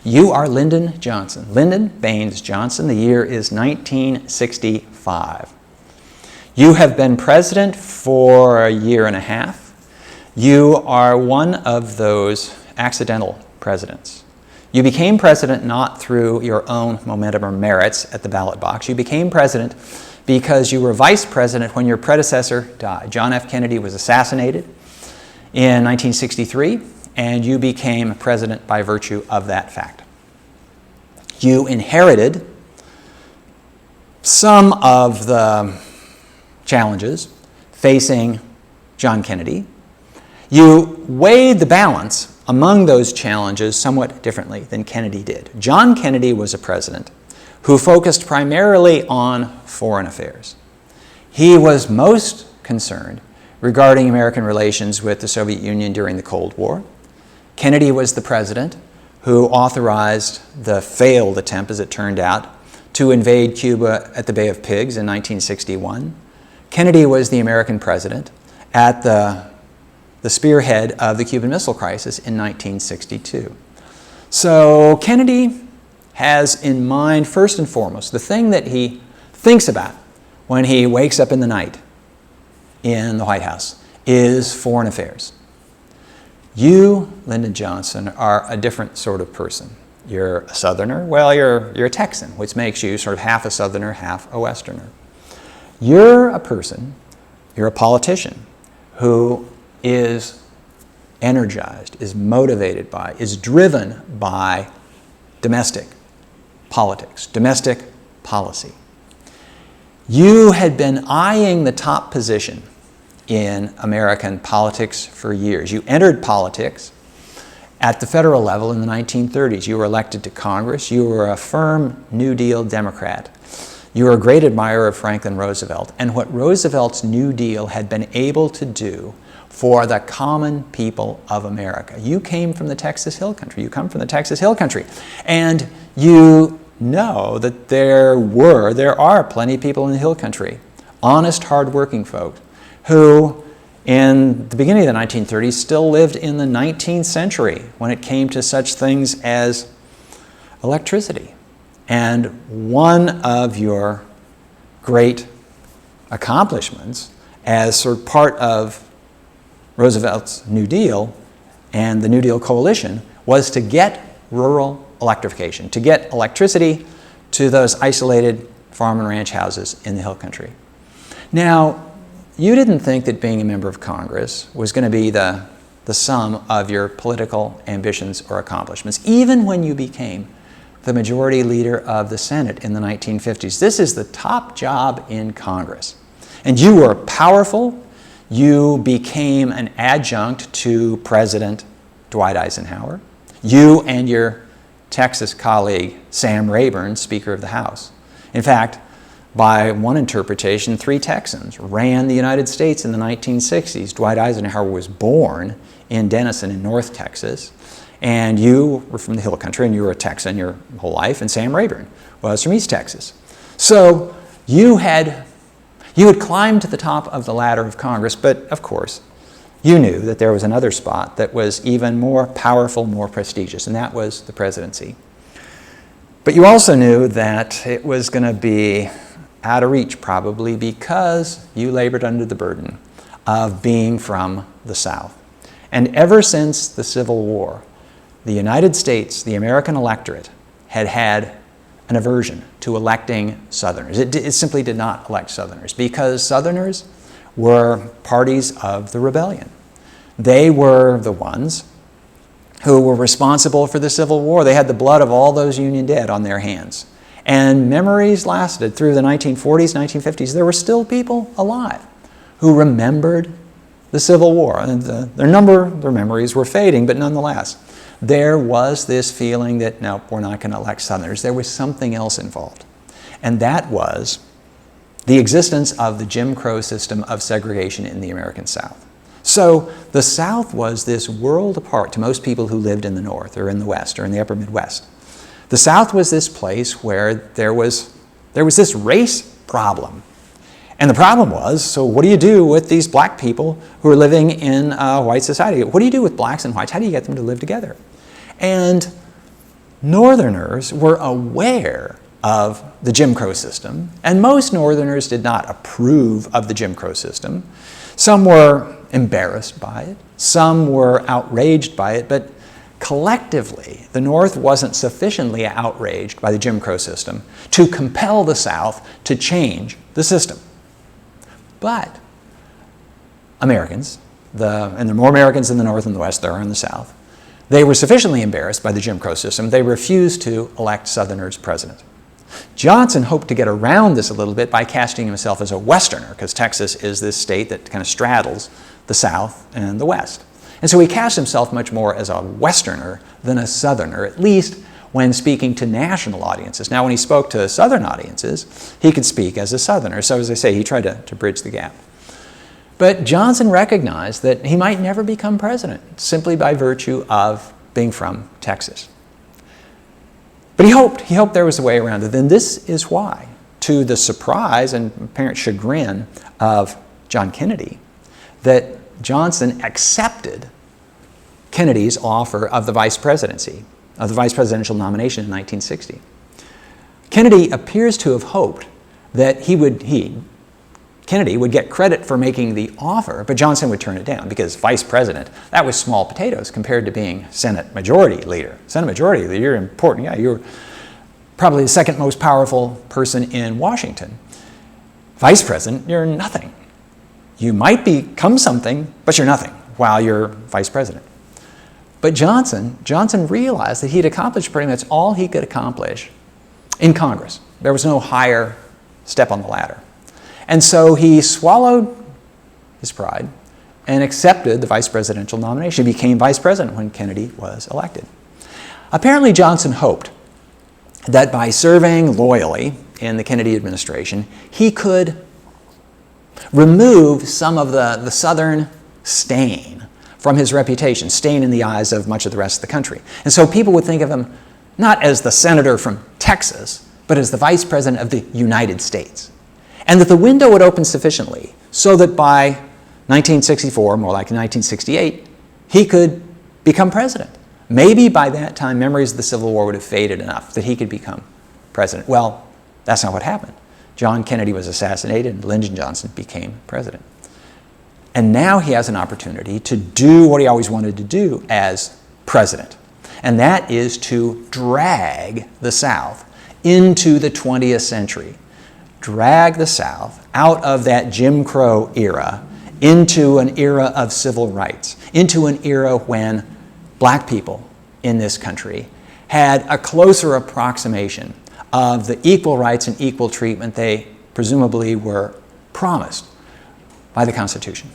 You are Lyndon Johnson. Lyndon Baines Johnson. The year is 1965. You have been president for a year and a half. You are one of those accidental presidents. You became president not through your own momentum or merits at the ballot box. You became president because you were vice president when your predecessor died. John F. Kennedy was assassinated in 1963, and you became president by virtue of that fact. You inherited some of the challenges facing John Kennedy. You weighed the balance among those challenges somewhat differently than Kennedy did. John Kennedy was a president who focused primarily on foreign affairs. He was most concerned regarding American relations with the Soviet Union during the Cold War. Kennedy was the president who authorized the failed attempt, as it turned out, to invade Cuba at the Bay of Pigs in 1961. Kennedy was the American president at the spearhead of the Cuban Missile Crisis in 1962. So Kennedy has in mind, first and foremost, the thing that he thinks about when he wakes up in the night in the White House is foreign affairs. You, Lyndon Johnson, are a different sort of person. You're a Southerner. Well, you're a Texan, which makes you sort of half a Southerner, half a Westerner. You're a person, you're a politician who is energized, is motivated by, is driven by domestic politics, domestic policy. You had been eyeing the top position in American politics for years. You entered politics at the federal level in the 1930s. You were elected to Congress. You were a firm New Deal Democrat. You were a great admirer of Franklin Roosevelt and what Roosevelt's New Deal had been able to do for the common people of America. You came from the Texas Hill Country. You come from the Texas Hill Country. And you know that there are plenty of people in the Hill Country, honest, hard-working folks, who in the beginning of the 1930s still lived in the 19th century when it came to such things as electricity. And one of your great accomplishments as sort of part of Roosevelt's New Deal and the New Deal Coalition was to get rural electrification, to get electricity to those isolated farm and ranch houses in the Hill Country. Now, you didn't think that being a member of Congress was going to be the sum of your political ambitions or accomplishments, even when you became the majority leader of the Senate in the 1950s. This is the top job in Congress. And you were powerful. You became an adjunct to President Dwight Eisenhower. You and your Texas colleague, Sam Rayburn, Speaker of the House. In fact, by one interpretation, 3 Texans ran the United States in the 1960s. Dwight Eisenhower was born in Denison in North Texas, and you were from the Hill Country, and you were a Texan your whole life, and Sam Rayburn was from East Texas. So you had climbed to the top of the ladder of Congress, but of course, you knew that there was another spot that was even more powerful, more prestigious, and that was the presidency. But you also knew that it was going to be out of reach, probably because you labored under the burden of being from the South. And ever since the Civil War, the United States, the American electorate, had had an aversion to electing Southerners. It simply did not elect Southerners because Southerners were parties of the rebellion. They were the ones who were responsible for the Civil War. They had the blood of all those Union dead on their hands. And memories lasted through the 1940s, 1950s. There were still people alive who remembered the Civil War. And their memories were fading, but nonetheless, there was this feeling that, no, we're not going to elect Southerners. There was something else involved. And that was the existence of the Jim Crow system of segregation in the American South. So the South was this world apart to most people who lived in the North or in the West or in the upper Midwest. The South was this place where there was this race problem. And the problem was, so what do you do with these black people who are living in white society? What do you do with blacks and whites? How do you get them to live together? And Northerners were aware of the Jim Crow system, and most Northerners did not approve of the Jim Crow system. Some were embarrassed by it, some were outraged by it, but collectively, the North wasn't sufficiently outraged by the Jim Crow system to compel the South to change the system. But Americans, and there are more Americans in the North and the West than there are in the South, they were sufficiently embarrassed by the Jim Crow system, they refused to elect Southerners president. Johnson hoped to get around this a little bit by casting himself as a Westerner, because Texas is this state that kind of straddles the South and the West. And so he cast himself much more as a Westerner than a Southerner, at least when speaking to national audiences. Now, when he spoke to Southern audiences, he could speak as a Southerner. So as I say, he tried to bridge the gap. But Johnson recognized that he might never become president simply by virtue of being from Texas. But he hoped there was a way around it. And this is why, to the surprise and apparent chagrin of John Kennedy, that Johnson accepted Kennedy's offer of the vice presidency, of the vice presidential nomination in 1960. Kennedy appears to have hoped that Kennedy would get credit for making the offer, but Johnson would turn it down because vice president, that was small potatoes compared to being Senate Majority Leader. Senate Majority Leader, you're important. Yeah, you're probably the second most powerful person in Washington. Vice president, you're nothing. You might become something, but you're nothing while you're vice president. But Johnson realized that he'd accomplished pretty much all he could accomplish in Congress. There was no higher step on the ladder. And so he swallowed his pride and accepted the vice presidential nomination. He became vice president when Kennedy was elected. Apparently, Johnson hoped that by serving loyally in the Kennedy administration, he could remove some of the Southern stain from his reputation, stain in the eyes of much of the rest of the country. And so people would think of him not as the senator from Texas, but as the vice president of the United States. And that the window would open sufficiently so that by 1964, more like 1968, he could become president. Maybe by that time, memories of the Civil War would have faded enough that he could become president. Well, that's not what happened. John Kennedy was assassinated and Lyndon Johnson became president. And now he has an opportunity to do what he always wanted to do as president. And that is to drag the South into the 20th century. Drag the South out of that Jim Crow era into an era of civil rights, into an era when black people in this country had a closer approximation of the equal rights and equal treatment they presumably were promised by the Constitution.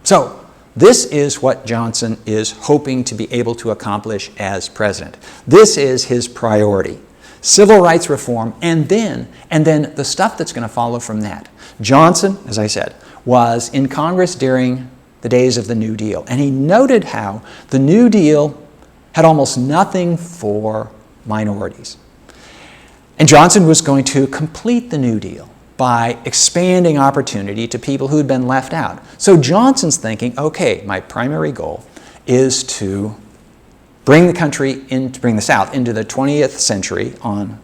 So, this is what Johnson is hoping to be able to accomplish as president. This is his priority. Civil rights reform, and then the stuff that's going to follow from that. Johnson, as I said, was in Congress during the days of the New Deal, and he noted how the New Deal had almost nothing for minorities. And Johnson was going to complete the New Deal by expanding opportunity to people who had been left out. So Johnson's thinking, okay, my primary goal is to bring the South into the 20th century on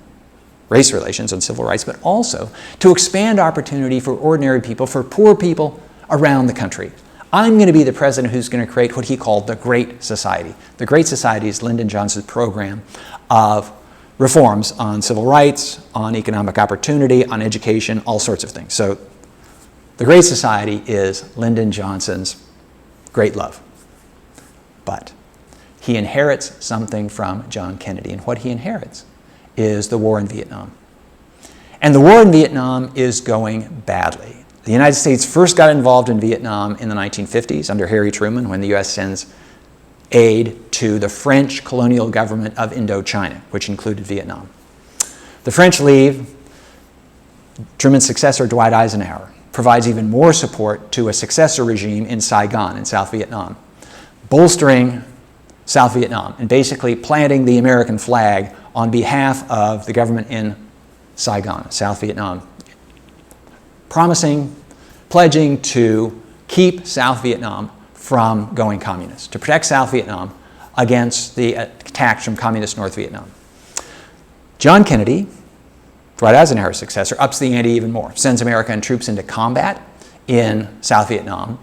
race relations and civil rights, but also to expand opportunity for ordinary people, for poor people around the country. I'm going to be the president who's going to create what he called the Great Society. The Great Society is Lyndon Johnson's program of reforms on civil rights, on economic opportunity, on education, all sorts of things. So the Great Society is Lyndon Johnson's great love. But he inherits something from John Kennedy, and what he inherits is the war in Vietnam. And the war in Vietnam is going badly. The United States first got involved in Vietnam in the 1950s under Harry Truman when the U.S. sends aid to the French colonial government of Indochina, which included Vietnam. The French leave. Truman's successor, Dwight Eisenhower, provides even more support to a successor regime in Saigon in South Vietnam, bolstering South Vietnam and basically planting the American flag on behalf of the government in Saigon, South Vietnam, pledging to keep South Vietnam from going communist, to protect South Vietnam against the attacks from communist North Vietnam. John Kennedy, Dwight Eisenhower's successor, ups the ante even more, sends American troops into combat in South Vietnam.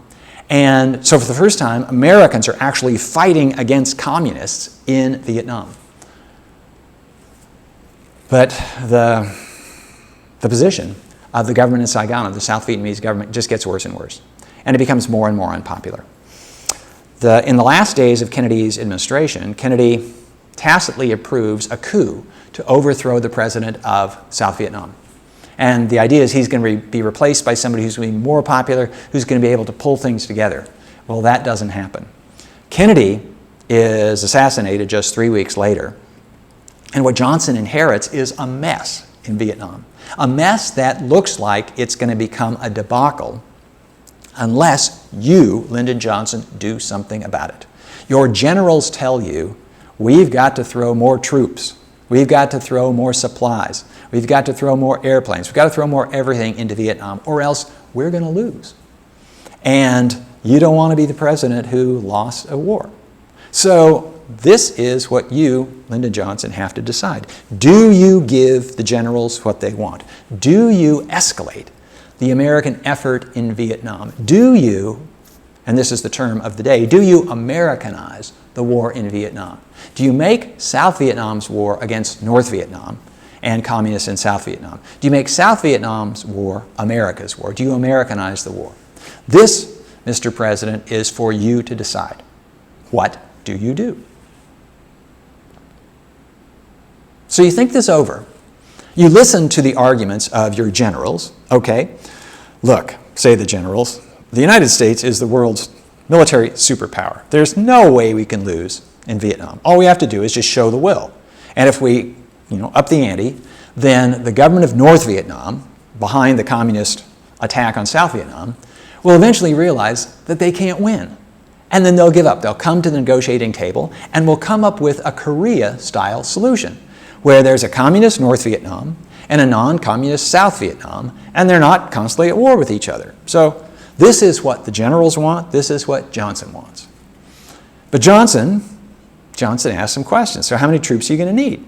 And so for the first time, Americans are actually fighting against communists in Vietnam. But the position of the government in Saigon, of the South Vietnamese government, just gets worse and worse. And it becomes more and more unpopular. In the last days of Kennedy's administration, Kennedy tacitly approves a coup to overthrow the president of South Vietnam. And the idea is he's going to be replaced by somebody who's going to be more popular, who's going to be able to pull things together. Well, that doesn't happen. Kennedy is assassinated just 3 weeks later. And what Johnson inherits is a mess in Vietnam. A mess that looks like it's going to become a debacle unless you, Lyndon Johnson, do something about it. Your generals tell you, we've got to throw more troops. We've got to throw more supplies. We've got to throw more airplanes. We've got to throw more everything into Vietnam, or else we're going to lose. And you don't want to be the president who lost a war. So this is what you, Lyndon Johnson, have to decide. Do you give the generals what they want? Do you escalate the American effort in Vietnam? Do you, and this is the term of the day, do you Americanize the war in Vietnam? Do you make South Vietnam's war against North Vietnam and communists in South Vietnam? Do you make South Vietnam's war America's war? Do you Americanize the war? This, Mr. President, is for you to decide. What do you do? So you think this over. You listen to the arguments of your generals. Okay, look, say the generals, the United States is the world's military superpower. There's no way we can lose in Vietnam. All we have to do is just show the will. And if we, up the ante, then the government of North Vietnam, behind the communist attack on South Vietnam, will eventually realize that they can't win. And then they'll give up. They'll come to the negotiating table and we'll come up with a Korea-style solution where there's a communist North Vietnam and a non-communist South Vietnam, and they're not constantly at war with each other. So this is what the generals want. This is what Johnson wants. But Johnson asked some questions. So how many troops are you going to need?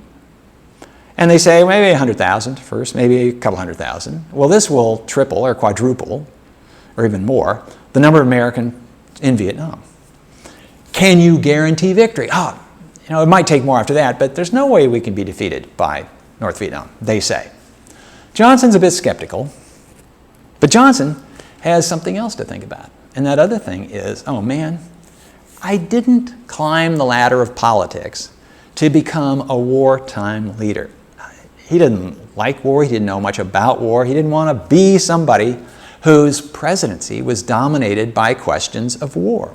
And they say maybe 100,000 first, maybe a couple 100,000. Well, this will triple or quadruple, or even more, the number of Americans in Vietnam. Can you guarantee victory? It might take more after that, but there's no way we can be defeated by North Vietnam, they say. Johnson's a bit skeptical, but Johnson has something else to think about. And that other thing is, oh man, I didn't climb the ladder of politics to become a wartime leader. He didn't like war. He didn't know much about war. He didn't want to be somebody whose presidency was dominated by questions of war.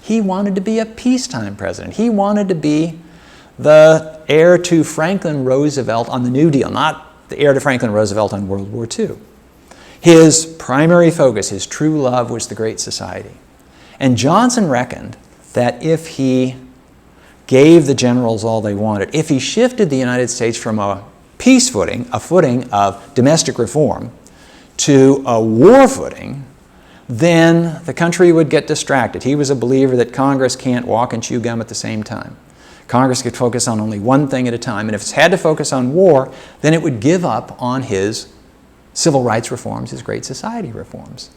He wanted to be a peacetime president. He wanted to be the heir to Franklin Roosevelt on the New Deal, not the heir to Franklin Roosevelt on World War II. His primary focus, his true love, was the Great Society. And Johnson reckoned that if he gave the generals all they wanted, if he shifted the United States from a peace footing, a footing of domestic reform, to a war footing, then the country would get distracted. He was a believer that Congress can't walk and chew gum at the same time. Congress could focus on only one thing at a time, and if it's had to focus on war, then it would give up on his civil rights reforms, his Great Society reforms.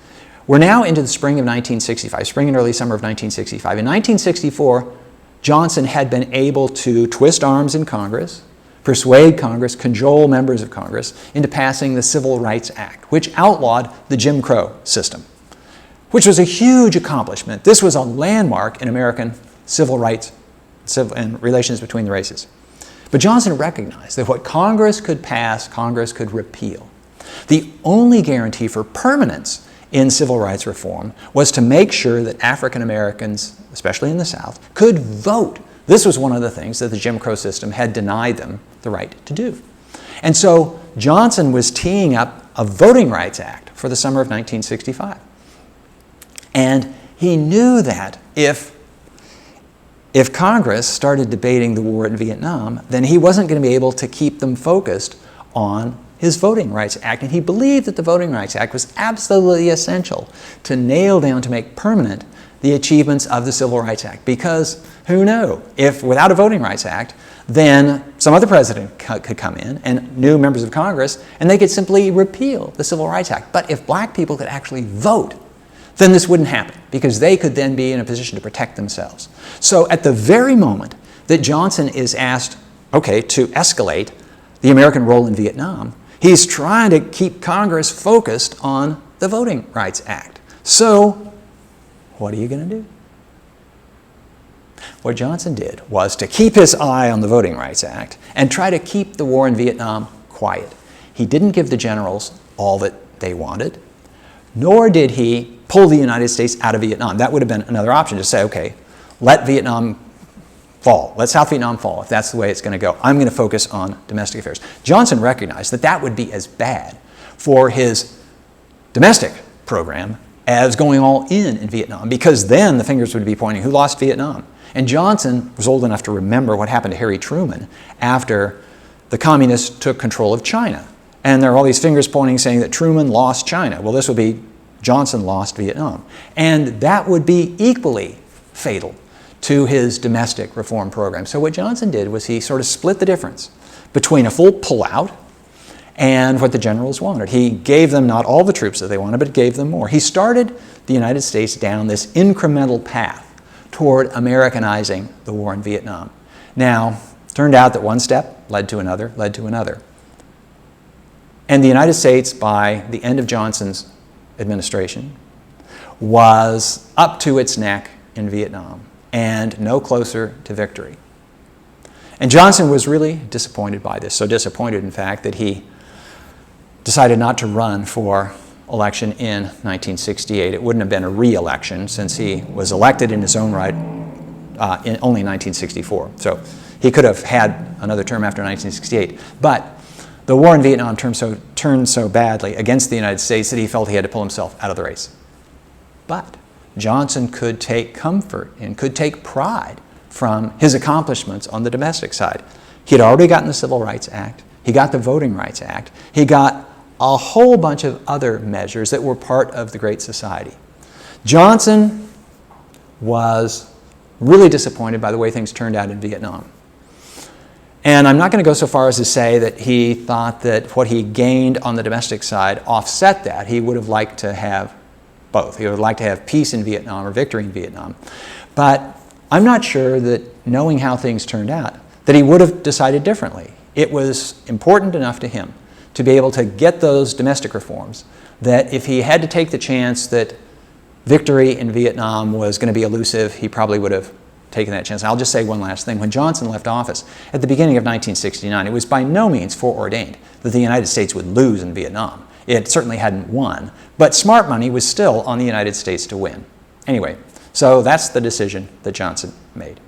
We're now into the spring of 1965, spring and early summer of 1965. In 1964, Johnson had been able to twist arms in Congress, persuade Congress, cajole members of Congress into passing the Civil Rights Act, which outlawed the Jim Crow system, which was a huge accomplishment. This was a landmark in American civil rights and relations between the races. But Johnson recognized that what Congress could pass, Congress could repeal. The only guarantee for permanence in civil rights reform was to make sure that African Americans, especially in the South, could vote. This was one of the things that the Jim Crow system had denied them the right to do. And so Johnson was teeing up a Voting Rights Act for the summer of 1965. And he knew that if Congress started debating the war in Vietnam, then he wasn't going to be able to keep them focused on his Voting Rights Act. And he believed that the Voting Rights Act was absolutely essential to nail down, to make permanent the achievements of the Civil Rights Act. Because who knew? If without a Voting Rights Act, then some other president could come in and new members of Congress, and they could simply repeal the Civil Rights Act. But if black people could actually vote, then this wouldn't happen, because they could then be in a position to protect themselves. So at the very moment that Johnson is asked, okay, to escalate the American role in Vietnam, he's trying to keep Congress focused on the Voting Rights Act. So what are you going to do? What Johnson did was to keep his eye on the Voting Rights Act and try to keep the war in Vietnam quiet. He didn't give the generals all that they wanted, nor did he pull the United States out of Vietnam. That would have been another option, to say, okay, let Vietnam fall. Let South Vietnam fall if that's the way it's going to go. I'm going to focus on domestic affairs. Johnson recognized that that would be as bad for his domestic program as going all in Vietnam, because then the fingers would be pointing, who lost Vietnam? And Johnson was old enough to remember what happened to Harry Truman after the communists took control of China. And there are all these fingers pointing saying that Truman lost China. Well, this would be Johnson lost Vietnam. And that would be equally fatal to his domestic reform program. So what Johnson did was he sort of split the difference between a full pullout and what the generals wanted. He gave them not all the troops that they wanted, but gave them more. He started the United States down this incremental path toward Americanizing the war in Vietnam. Now, it turned out that one step led to another, led to another. And the United States, by the end of Johnson's administration, was up to its neck in Vietnam and no closer to victory. And Johnson was really disappointed by this, so disappointed, in fact, that he decided not to run for election in 1968. It wouldn't have been a re-election, since he was elected in his own right in only 1964. So he could have had another term after 1968. But the war in Vietnam turned so badly against the United States that he felt he had to pull himself out of the race. But Johnson could take comfort and could take pride from his accomplishments on the domestic side. He had already gotten the Civil Rights Act. He got the Voting Rights Act. He got a whole bunch of other measures that were part of the Great Society. Johnson was really disappointed by the way things turned out in Vietnam. And I'm not going to go so far as to say that he thought that what he gained on the domestic side offset that. He would have liked to have both. He would have liked to have peace in Vietnam or victory in Vietnam. But I'm not sure that, knowing how things turned out, that he would have decided differently. It was important enough to him to be able to get those domestic reforms that if he had to take the chance that victory in Vietnam was going to be elusive, he probably would have taken that chance. I'll just say one last thing. When Johnson left office at the beginning of 1969, it was by no means foreordained that the United States would lose in Vietnam. It certainly hadn't won, but smart money was still on the United States to win. Anyway, so that's the decision that Johnson made.